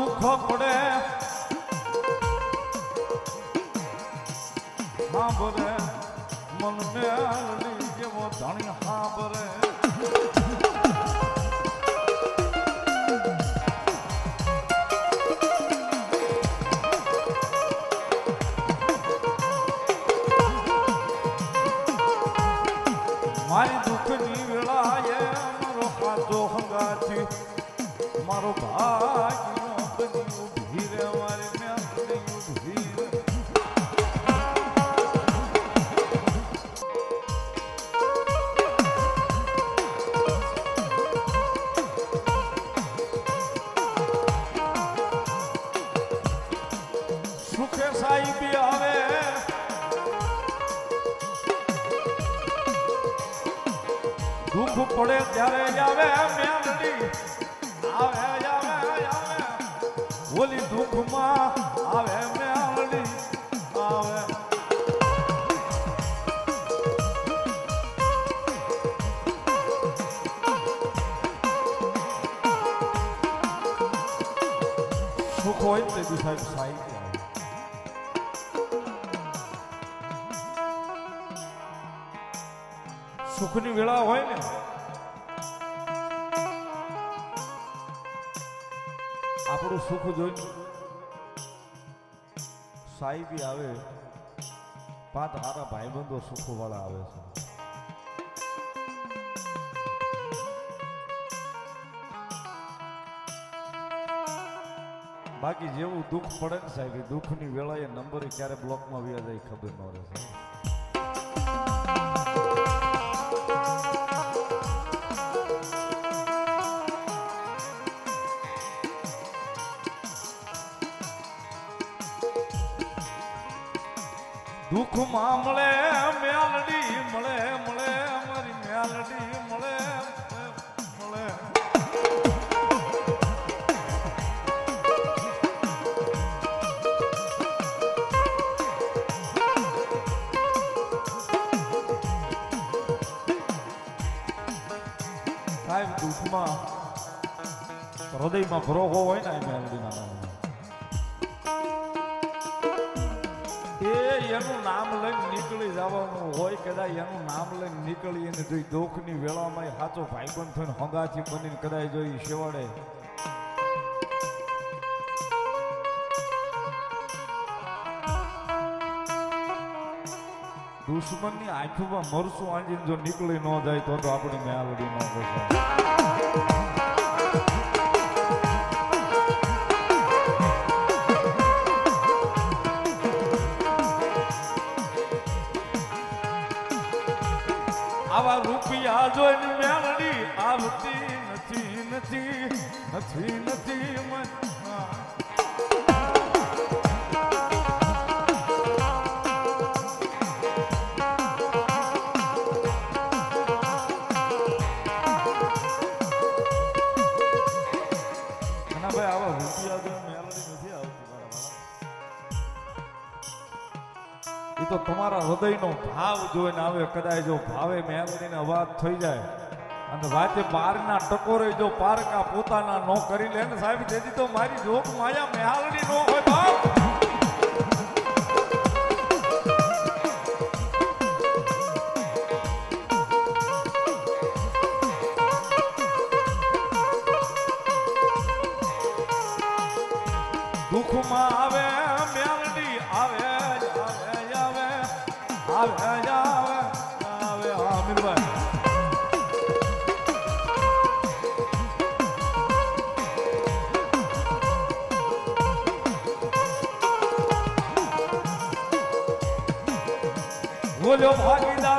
દુઃખ પડે સાંભરે મન મેળવી જેવો ધણી સાંભરે મારી દુઃખની વેળાએ મારો પાછો હંગાથી મારો ભાગ્યનો બની ઊભી રે મારી મેલડી ઊભી રે સુખે સાહેબી આવે દુઃખ પડે ત્યારે આવે મેલડી આવે ઓલી દુઃખમાં આવે મેલડી આવે સુખ હોય તે બી સાહેબ સાહેબ સુખની વેળા હોય ને આપણું સુખ જોઈને સાહેબી આવે પાંચ હારા ભાઈબંધો સુખ વાળા આવે છે બાકી જેવું દુઃખ પડે ને સાહેબ દુઃખની વેળાએ નંબર ક્યારે બ્લોકમાં વ્યા જાય ખબર ન રહે સાહેબ દુઃખમાં મળે મેલડી મળે મળે મારી મેલડી મળે મળે સાહેબ દુઃખમાં હૃદયમાં ભરોહો હોય ને મેલડીના નામ એનું નામ લઈને નીકળી જવાનું હોય કદાચ એનું નામ લઈને નીકળી અને જોઈ દુઃખની વેળામાં સાચો ભાઈબંધ થઈને હંગાથી બનીને કદાચ જોઈ શેવાડે દુશ્મનની આંખોમાં મરસું આંજીને જો નીકળી ન જાય તો આપણી મેલડી ન બસે આવા રૂપિયા જોઈને મેલડી આવતી નથી નથી નથી નથી ભાઈ આવા રૂપિયા જોઈને મેલડી નથી આવતી એ તો તમારા હૃદયનો ભાવ જોઈને આવે કદાચ જો ભાવે મેલડીને અવાજ થઈ જાય અને વાતે બારના ટકોરે જો પારકા પોતાના નો કરી લે ને સાહેબ તેથી તો મારી જોક માયા મેલડી નો હોય બાપ દુઃખમાં આવે મેલડી આવે આવે હા મીરભાઈ બોલ્યો ભાગીદાર